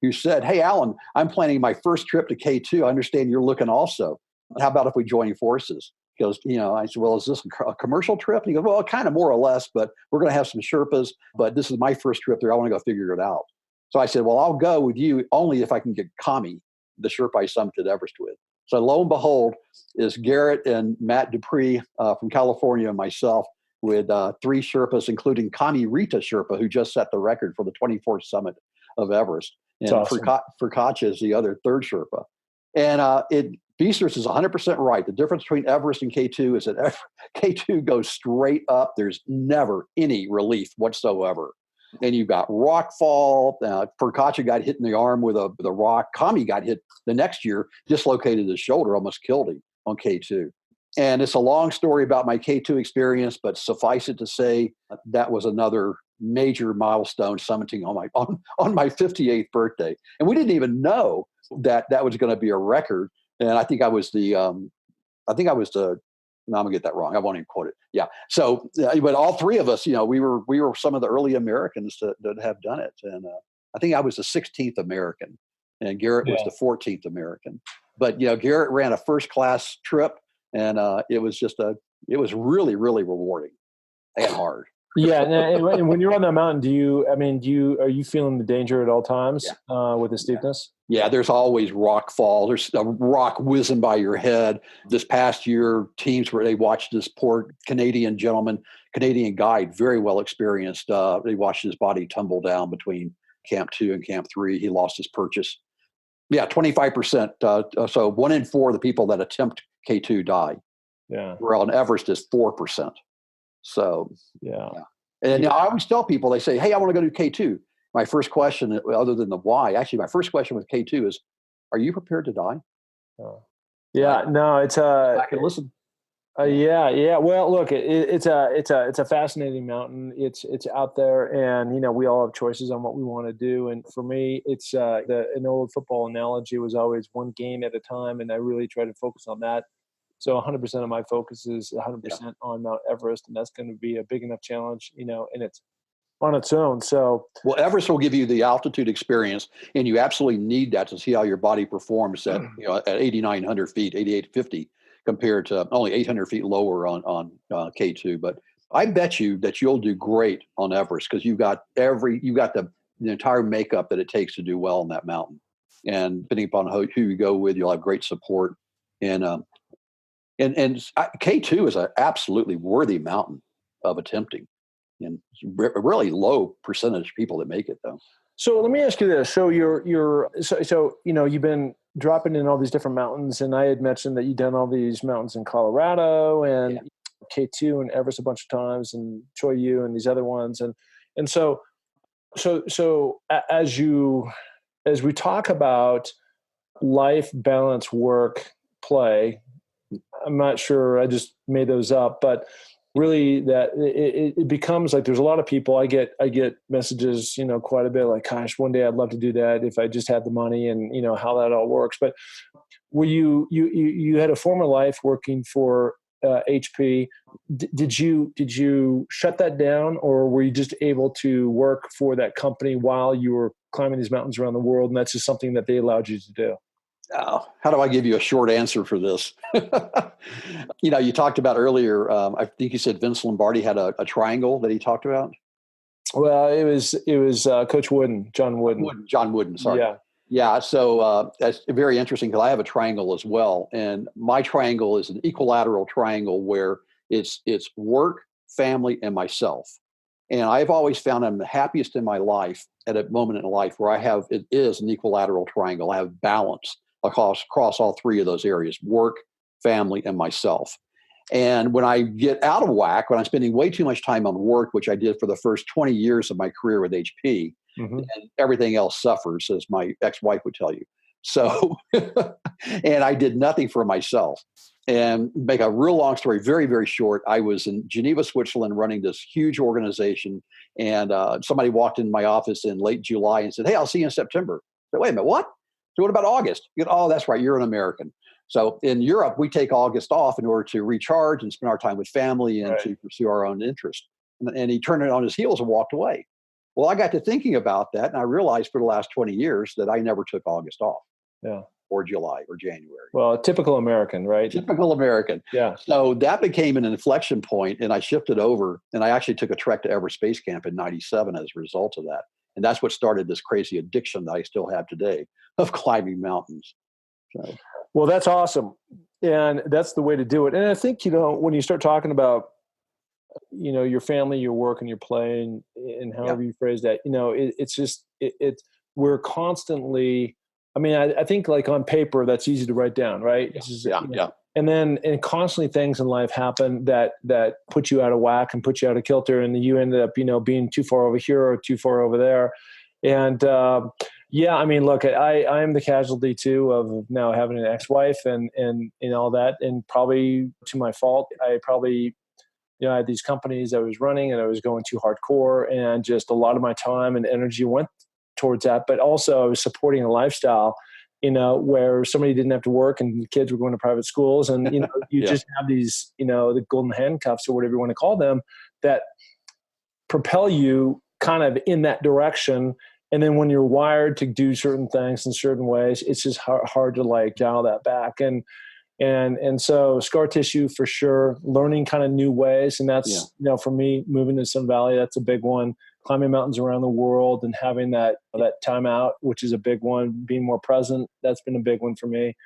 who said, "Hey, Alan, I'm planning my first trip to K2. I understand you're looking also. How about if we join forces?" He goes, I said, "Well, is this a commercial trip?" And he goes, "Well, kind of more or less, but we're going to have some Sherpas, but this is my first trip there. I want to go figure it out." So I said, "Well, I'll go with you only if I can get Kami, the Sherpa I summited Everest with." So lo and behold, is Garrett and Matt Dupree from California and myself with 3 Sherpas, including Kami Rita Sherpa, who just set the record for the 24th summit of Everest. And awesome. Furkacha is the other third Sherpa. And Beasters is 100% right. The difference between Everest and K2 is that K2 goes straight up. There's never any relief whatsoever. And you've got rock fall. Furkacha got hit in the arm with a rock. Kami got hit the next year, dislocated his shoulder, almost killed him on K2. And it's a long story about my K2 experience, but suffice it to say, that was another major milestone summiting on my 58th birthday. And we didn't even know that was going to be a record. And I think I was the no, I'm gonna get that wrong. I won't even quote it. Yeah. So, but all 3 of us, we were some of the early Americans that have done it. And I think I was the 16th American and Garrett was the 14th American. But Garrett ran a first class trip, and it was really, really rewarding and hard. Yeah, and when you're on that mountain, are you feeling the danger at all times with the steepness? Yeah, there's always rock fall. There's a rock whizzing by your head. This past year, teams where they watched this poor Canadian guide, very well experienced. They watched his body tumble down between Camp 2 and Camp 3. He lost his purchase. Yeah, 25%. So 1 in 4 of the people that attempt K2 die. Yeah. Where on Everest is 4%. So, yeah. And I always tell people, they say, hey, I want to go do K2. My first question, other than the why, actually, my first question with K2 is, are you prepared to die? No, it's I can listen. Yeah. Well, look, it's a fascinating mountain. It's out there, and we all have choices on what we want to do. And for me, it's an old football analogy was always one game at a time, and I really try to focus on that. So 100% of my focus is 100% on Mount Everest, and that's going to be a big enough challenge, and it's on its own. So, well, Everest will give you the altitude experience, and you absolutely need that to see how your body performs at 8,900 feet, 8,850, compared to only 800 feet lower on K2. But I bet you that you'll do great on Everest because you got the entire makeup that it takes to do well on that mountain. And depending upon who you go with, you'll have great support. And K2 is an absolutely worthy mountain of attempting, and a really low percentage of people that make it, though. So let me ask you this: so you've been dropping in all these different mountains, and I had mentioned that you've done all these mountains in Colorado and K2 and Everest a bunch of times, and Choyu and these other ones, and so as we talk about life, balance, work, play. I'm not sure. I just made those up, but really that it becomes like there's a lot of people. I get messages, quite a bit like, gosh, one day I'd love to do that if I just had the money and how that all works. But were you had a former life working for HP? Did you shut that down, or were you just able to work for that company while you were climbing these mountains around the world, and that's just something that they allowed you to do? Oh, how do I give you a short answer for this? You talked about earlier, I think you said Vince Lombardi had a triangle that he talked about. Well, it was Coach Wooden, John Wooden. John Wooden, sorry. Yeah. So that's very interesting because I have a triangle as well. And my triangle is an equilateral triangle where it's work, family, and myself. And I've always found I'm the happiest in my life at a moment in life where it is an equilateral triangle. I have balance across all three of those areas: work, family, and myself. And when I get out of whack, when I'm spending way too much time on work, which I did for the first 20 years of my career with HP, and everything else suffers, as my ex-wife would tell you. So, and I did nothing for myself. And make a real long story very, very short, I was in Geneva, Switzerland, running this huge organization. And somebody walked in my office in late July and said, hey, I'll see you in September. I said, wait a minute, what? So what about August? Oh, that's right. You're an American. So in Europe, we take August off in order to recharge and spend our time with family and to pursue our own interest. And he turned it on his heels and walked away. Well, I got to thinking about that, and I realized for the last 20 years that I never took August off. Yeah. Or July or January. Well, typical American, right? Typical American. Yeah. So that became an inflection point, and I shifted over, and I actually took a trek to Everest Base Camp in '97 as a result of that. And that's what started this crazy addiction that I still have today of climbing mountains. So. Well, that's awesome. And that's the way to do it. And I think, when you start talking about, your family, your work, and your play, and however you phrase that, it's just, we're constantly, I think like on paper, that's easy to write down, right? Yeah. And constantly things in life happen that put you out of whack and put you out of kilter. And you ended up, being too far over here or too far over there. And look, I am the casualty too of now having an ex-wife and all that. And probably to my fault, I probably, I had these companies I was running and I was going too hardcore, and just a lot of my time and energy went towards that. But also I was supporting a lifestyle, where somebody didn't have to work and the kids were going to private schools. And, you just have these, the golden handcuffs or whatever you want to call them that propel you kind of in that direction. And then when you're wired to do certain things in certain ways, it's just hard to like dial that back. And so scar tissue for sure, learning kind of new ways. And that's, you know, for me, moving to Sun Valley, that's a big one. Climbing mountains around the world and having that time out, which is a big one. Being more present, that's been a big one for me.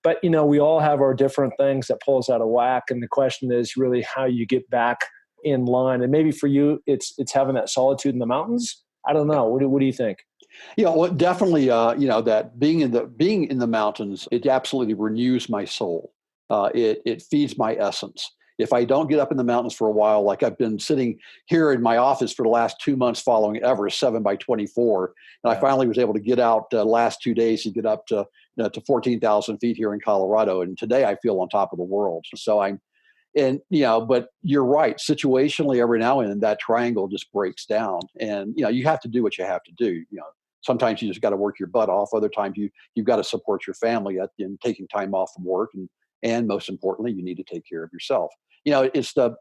But, you know, we all have our different things that pull us out of whack. And the question is really how you get back in line. And maybe for you, it's having that solitude in the mountains. I don't know. What do you think? Yeah, well, definitely, you know, that being in the mountains, it absolutely renews my soul. It feeds my essence. If I don't get up in the mountains for a while, like I've been sitting here in my office for the last 2 months following Everest 7x24, and I finally was able to get out last 2 days to get up to 14,000 feet here in Colorado. And today I feel on top of the world. So and you know, but you're right. Situationally, every now and then that triangle just breaks down, and you know, you have to do what you have to do. You know, sometimes you just got to work your butt off. Other times you've got to support your family in taking time off from work, and most importantly, you need to take care of yourself. You know, it's the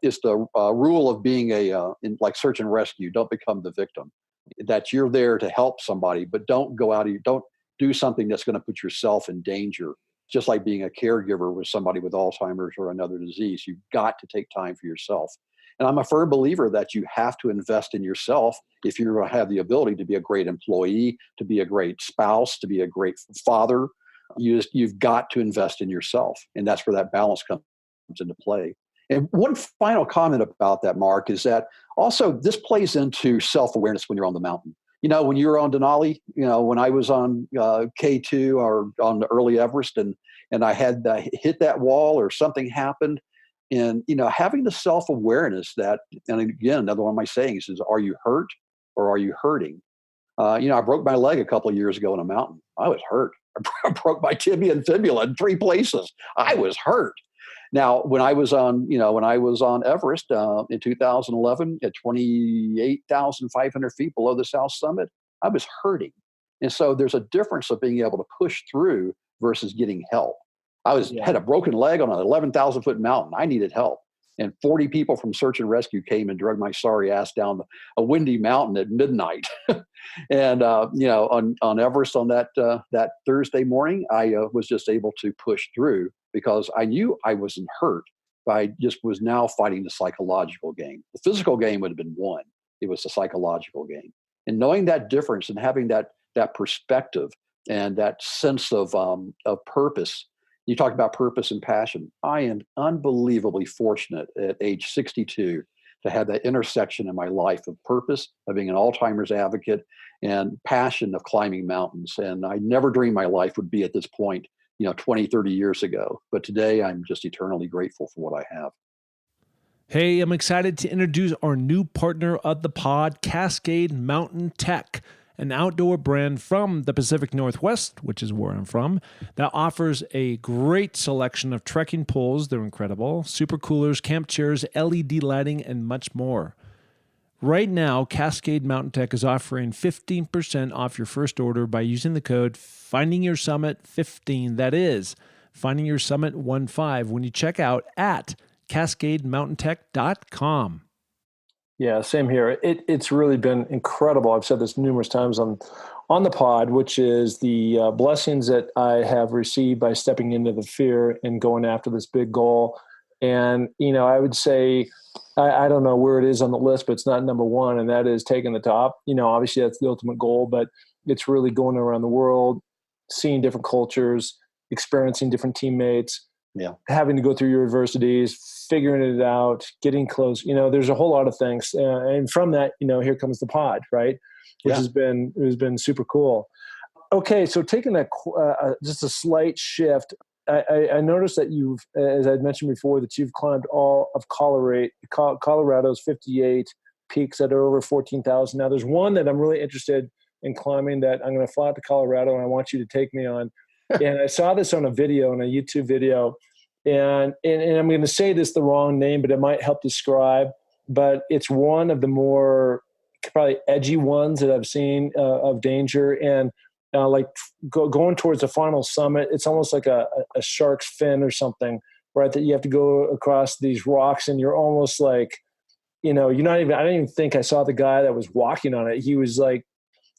rule of being in like search and rescue. Don't become the victim. That you're there to help somebody, but don't go out. Don't do something that's going to put yourself in danger. Just like being a caregiver with somebody with Alzheimer's or another disease, you've got to take time for yourself. And I'm a firm believer that you have to invest in yourself if you're going to have the ability to be a great employee, to be a great spouse, to be a great father. You've got to invest in yourself. And that's where that balance comes into play. And one final comment about that, Mark, is that also this plays into self-awareness when you're on the mountain. You know, when you were on Denali, you know, when I was on K2 or on the early Everest and I had hit that wall or something happened, and, you know, having the self-awareness that, and again, another one of my sayings is, are you hurt or are you hurting? You know, I broke my leg a couple of years ago in a mountain. I was hurt. I broke my tibia and fibula in 3 places. I was hurt. Now, when I was on Everest in 2011 at 28,500 feet below the South Summit, I was hurting. And so there's a difference of being able to push through versus getting help. Had a broken leg on an 11,000 foot mountain. I needed help. And 40 people from search and rescue came and dragged my sorry ass down a windy mountain at midnight. And, you know, on Everest on that Thursday morning, I was just able to push through because I knew I wasn't hurt, but I just was now fighting the psychological game. The physical game would have been won. It was the psychological game. And knowing that difference and having that perspective and that sense of purpose. You talked about purpose and passion. I am unbelievably fortunate at age 62 to have that intersection in my life of purpose, of being an Alzheimer's advocate, and passion of climbing mountains. And I never dreamed my life would be at this point, you know, 20, 30 years ago. But today I'm just eternally grateful for what I have. Hey, I'm excited to introduce our new partner of the pod, Cascade Mountain Tech, an outdoor brand from the Pacific Northwest, which is where I'm from, that offers a great selection of trekking poles. They're incredible. Super coolers, camp chairs, LED lighting, and much more. Right now, Cascade Mountain Tech is offering 15% off your first order by using the code FindingYourSummit15. That is, FindingYourSummit15 when you check out at CascadeMountainTech.com. Yeah, same here. It's really been incredible. I've said this numerous times on the pod, which is the blessings that I have received by stepping into the fear and going after this big goal. And, you know, I would say, I don't know where it is on the list, but it's not number one, and that is taking the top. You know, obviously that's the ultimate goal, but it's really going around the world, seeing different cultures, experiencing different teammates, having to go through your adversities, figuring it out, getting close. You know, there's a whole lot of things. And from that, you know, here comes the pod, right? Which has been super cool. Okay. So taking that, just a slight shift, I noticed that you've, as I'd mentioned before, that you've climbed all of Colorado's 58 peaks that are over 14,000. Now there's one that I'm really interested in climbing that I'm going to fly out to Colorado and I want you to take me on. And I saw this on a YouTube video, and I'm going to say this the wrong name, but it might help describe, but it's one of the more probably edgy ones that I've seen of danger. And like going towards the final summit, it's almost like a shark's fin or something, right? That you have to go across these rocks and you're almost like, you know, I didn't even think I saw the guy that was walking on it. He was like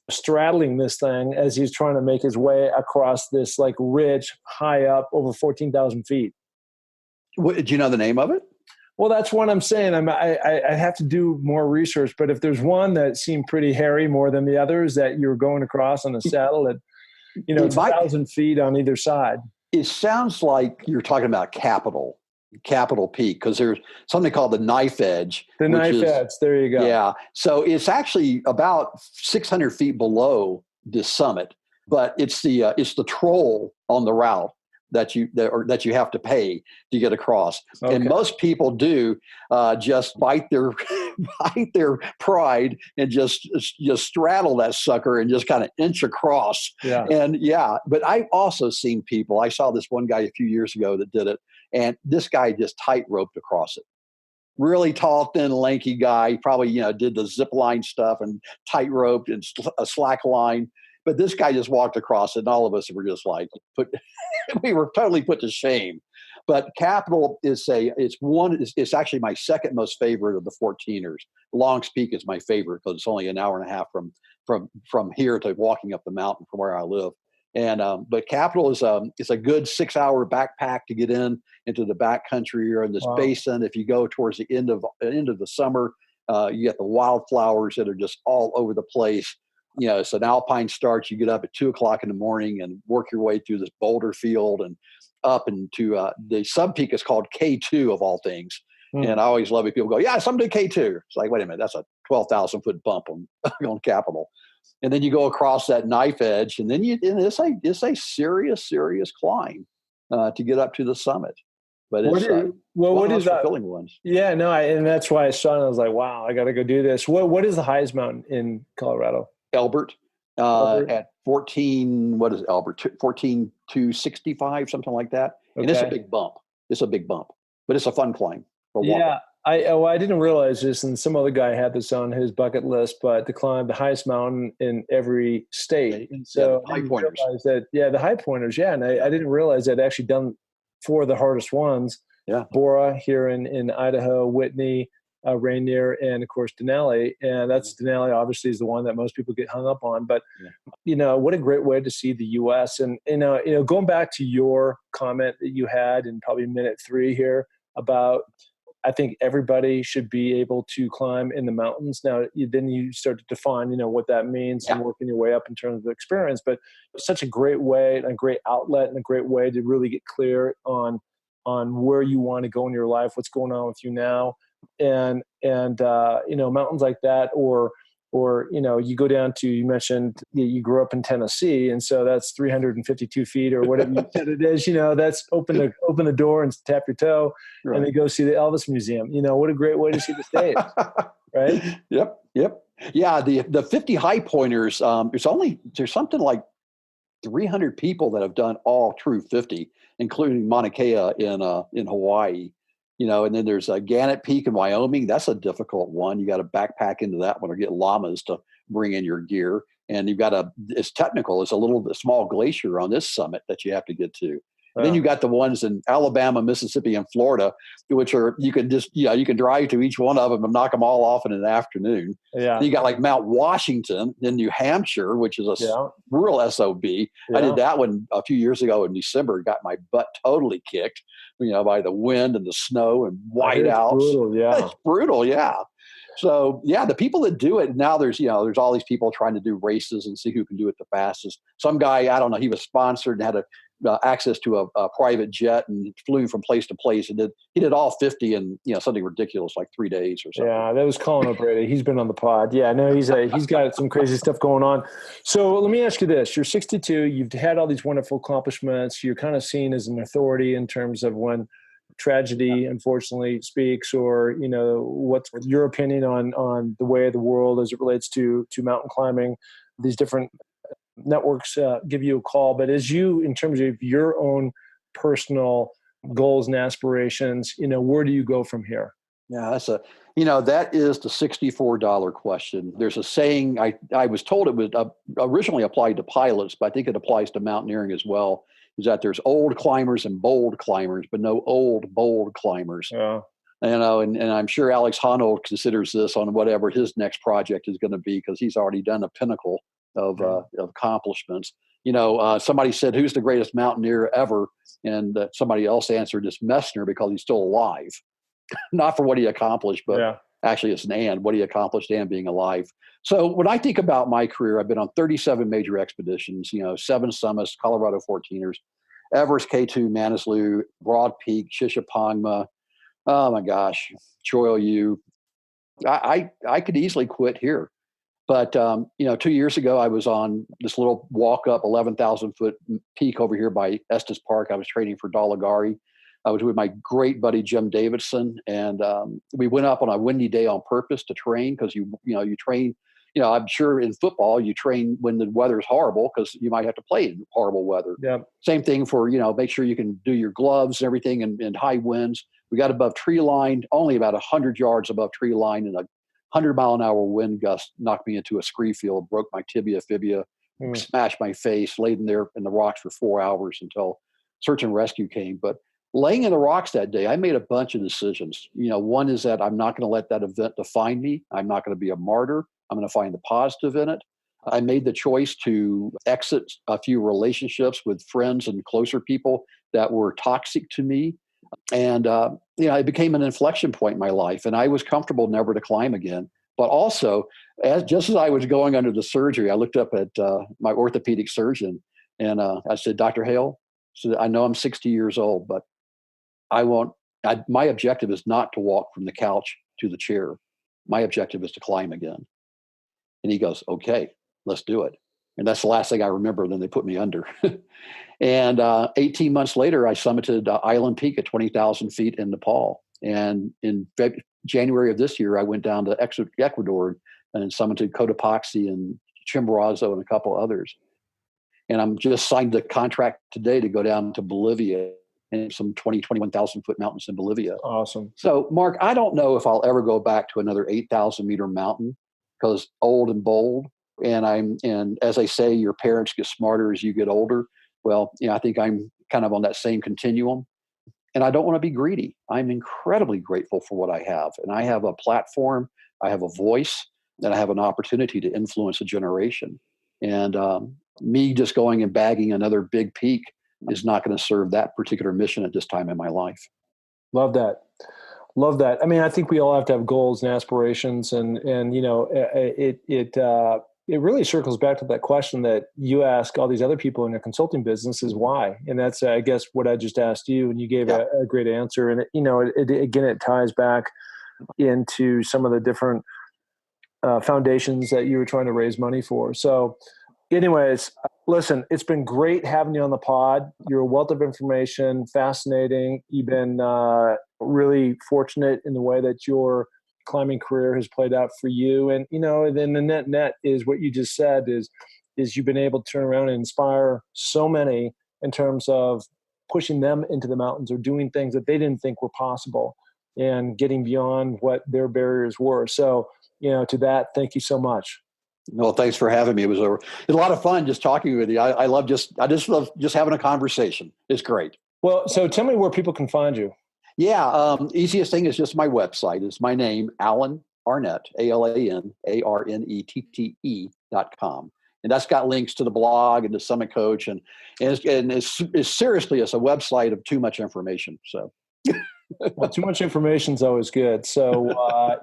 straddling this thing as he's trying to make his way across this like ridge high up over 14,000 feet. Do you know the name of it? Well, that's what I'm saying. I have to do more research, but if there's one that seemed pretty hairy more than the others that you're going across on a saddle at, it's 1,000 feet on either side. It sounds like you're talking about Capitol Peak, because there's something called the Knife Edge. The Knife Edge, there you go. Yeah. So it's actually about 600 feet below the summit, but it's the troll on the route that you have to pay to get across. Okay. And most people do just bite their pride and just straddle that sucker and just kind of inch across. Yeah. And but I've also seen people. I saw this one guy a few years ago that did it, and this guy just tight roped across it. Really tall, thin, lanky guy. He probably did the zip line stuff and tight roped and a slack line. But this guy just walked across it, and all of us were just like, we were totally put to shame. But Capitol it's actually my second most favorite of the 14ers. Long's Peak is my favorite because it's only an hour and a half from here to walking up the mountain from where I live. And but Capitol is a good 6-hour backpack to get into the backcountry or in this basin. If you go towards the end of the summer, you get the wildflowers that are just all over the place. It's an alpine start. You get up at 2:00 in the morning and work your way through this boulder field and up into the sub-peak is called K2 of all things. And I always love it. People go, yeah, someday K2. It's like, wait a minute, that's a 12,000 foot bump on Capitol. And then you go across that Knife Edge, and then it's a serious climb to get up to the summit. But it's what is that? Fulfilling ones. Yeah, no, and that's why I saw it. I was like, wow, I got to go do this. What is the highest mountain in Colorado? Elbert, at 14. What is Elbert? 14,265, something like that. Okay. And it's a big bump. But it's a fun climb for walking. Yeah. I didn't realize this, and some other guy had this on his bucket list, but to climb the highest mountain in every state. And so high pointers. The high pointers. Yeah. And I didn't realize that actually done 4 of the hardest ones. Yeah. Bora here in Idaho, Whitney, Rainier, and of course Denali. And that's Denali obviously is the one that most people get hung up on, but what a great way to see the US. And going back to your comment that you had in probably minute 3 here about, I think everybody should be able to climb in the mountains. Now, then you start to define, what that means and working your way up in terms of experience. But it's such a great way and a great outlet and a great way to really get clear on where you want to go in your life, what's going on with you now. And mountains like that, or you go down to, you mentioned you grew up in Tennessee, and so that's 352 feet or whatever you said it is. That's open the door and tap your toe, right, and then go see the Elvis Museum. What a great way to see the state, right? Yep. Yeah, the 50 high pointers. There's something like 300 people that have done all true 50, including Mauna Kea in Hawaii. And then there's Gannett Peak in Wyoming. That's a difficult one. You got to backpack into that one or get llamas to bring in your gear. And you've got it's technical. It's a small glacier on this summit that you have to get to. And then you got the ones in Alabama, Mississippi, and Florida, which are, you can drive to each one of them and knock them all off in an afternoon. Yeah. Then you got like Mount Washington in New Hampshire, which is a rural SOB. Yeah. I did that one a few years ago in December, got my butt totally kicked, by the wind and the snow and whiteouts. Brutal, yeah. It's brutal, yeah. So the people that do it now, there's all these people trying to do races and see who can do it the fastest. Some guy, I don't know, he was sponsored and had access to a private jet and flew from place to place, and he did all 50 in something ridiculous like 3 days or something. Yeah, that was Colin O'Brady. He's been on the pod. Yeah, no, he's got some crazy stuff going on. So let me ask you this: you're 62. You've had all these wonderful accomplishments. You're kind of seen as an authority in terms of when tragedy unfortunately speaks, or what's your opinion on the way of the world as it relates to mountain climbing. These different networks give you a call, but as you, in terms of your own personal goals and aspirations, where do you go from here? Yeah, that is the $64 question. There's a saying, I was told it was originally applied to pilots, but I think it applies to mountaineering as well, is that there's old climbers and bold climbers, but no old, bold climbers. Yeah. And I'm sure Alex Honnold considers this on whatever his next project is going to be, because he's already done a pinnacle of accomplishments. Somebody said, "Who's the greatest mountaineer ever?" And somebody else answered, "It's Messner because he's still alive." Not for what he accomplished, but actually it's an and, what he accomplished and being alive. So when I think about my career, I've been on 37 major expeditions, 7 summits, Colorado 14ers, Everest K2, Manaslu, Broad Peak, Shishapangma. Oh my gosh, Choiu. I could easily quit here. But, 2 years ago, I was on this little walk up 11,000 foot peak over here by Estes Park. I was training for Dolagari. I was with my great buddy, Jim Davidson. And we went up on a windy day on purpose to train because, you train, I'm sure in football, you train when the weather's horrible because you might have to play in horrible weather. Yeah. Same thing for, make sure you can do your gloves and everything in high winds. We got above tree line, only about 100 yards above tree line, and a 100-mile-an-hour wind gust knocked me into a scree field, broke my tibia, fibia, smashed my face, laid in there in the rocks for 4 hours until search and rescue came. But laying in the rocks that day, I made a bunch of decisions. One is that I'm not going to let that event define me. I'm not going to be a martyr. I'm going to find the positive in it. I made the choice to exit a few relationships with friends and closer people that were toxic to me. And, it became an inflection point in my life, and I was comfortable never to climb again. But also, just as I was going under the surgery, I looked up at my orthopedic surgeon, and I said, "Dr. Hale, I know I'm 60 years old, but my objective is not to walk from the couch to the chair. My objective is to climb again." And he goes, "Okay, let's do it." And that's the last thing I remember. Then they put me under. And 18 months later, I summited Island Peak at 20,000 feet in Nepal. And in January of this year, I went down to Ecuador and summited Cotopaxi and Chimborazo and a couple others. And I'm just signed the contract today to go down to Bolivia and some 21,000 foot mountains in Bolivia. Awesome. So, Mark, I don't know if I'll ever go back to another 8,000 meter mountain because old and bold. And as I say, your parents get smarter as you get older. Well, I think I'm kind of on that same continuum, and I don't want to be greedy. I'm incredibly grateful for what I have, and I have a platform, I have a voice, and I have an opportunity to influence a generation. And me just going and bagging another big peak is not going to serve that particular mission at this time in my life. Love that. Love that. I mean, I think we all have to have goals and aspirations, and it really circles back to that question that you ask all these other people in your consulting business is why. And that's, I guess, what I just asked you, and you gave a great answer. And, it ties back into some of the different foundations that you were trying to raise money for. So anyways, listen, it's been great having you on the pod. You're a wealth of information, fascinating. You've been really fortunate in the way that your climbing career has played out for you. And, then the net is what you just said is you've been able to turn around and inspire so many in terms of pushing them into the mountains or doing things that they didn't think were possible and getting beyond what their barriers were. So, to that, thank you so much. Well, thanks for having me. It was a lot of fun just talking with you. I love just having a conversation. It's great. Well, so tell me where people can find you. Yeah. Easiest thing is just my website. It's my name, Alan Arnette, AlanArnette.com. And that's got links to the blog and the Summit Coach. And it's seriously, it's a website of too much information. So. Well, too much information is always good. So,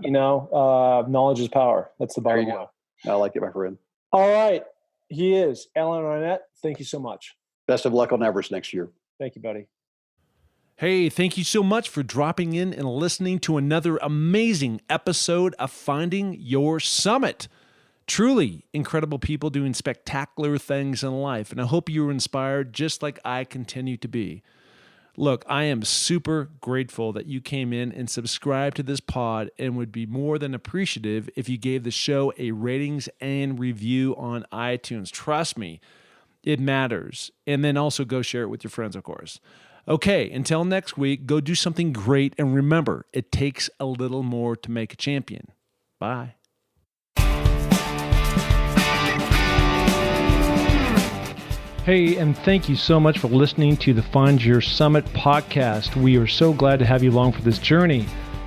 knowledge is power. That's the bottom line. I like it, my friend. All right. He is Alan Arnette. Thank you so much. Best of luck on Everest next year. Thank you, buddy. Hey, thank you so much for dropping in and listening to another amazing episode of Finding Your Summit. Truly incredible people doing spectacular things in life, and I hope you were inspired just like I continue to be. Look, I am super grateful that you came in and subscribed to this pod, and would be more than appreciative if you gave the show a ratings and review on iTunes. Trust me, it matters. And then also go share it with your friends, of course. Okay, until next week, go do something great, and remember, it takes a little more to make a champion. Bye. Hey, and thank you so much for listening to the Find Your Summit podcast. We are so glad to have you along for this journey.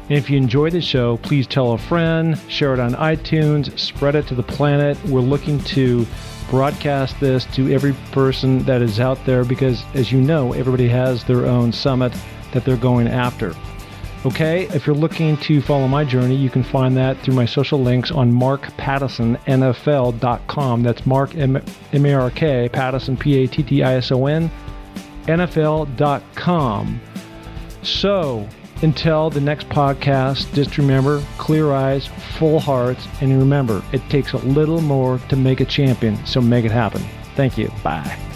And if you enjoy the show, please tell a friend, share it on iTunes, spread it to the planet. We're looking to broadcast this to every person that is out there because, as you know, everybody has their own summit that they're going after. Okay, if you're looking to follow my journey, you can find that through my social links on markpattisionnfl.com. That's Mark, M-A-R-K, Pattison, P-A-T-T-I-S-O-N, NFL.com. So, until the next podcast, just remember, clear eyes, full hearts, and remember, it takes a little more to make a champion, so make it happen. Thank you. Bye.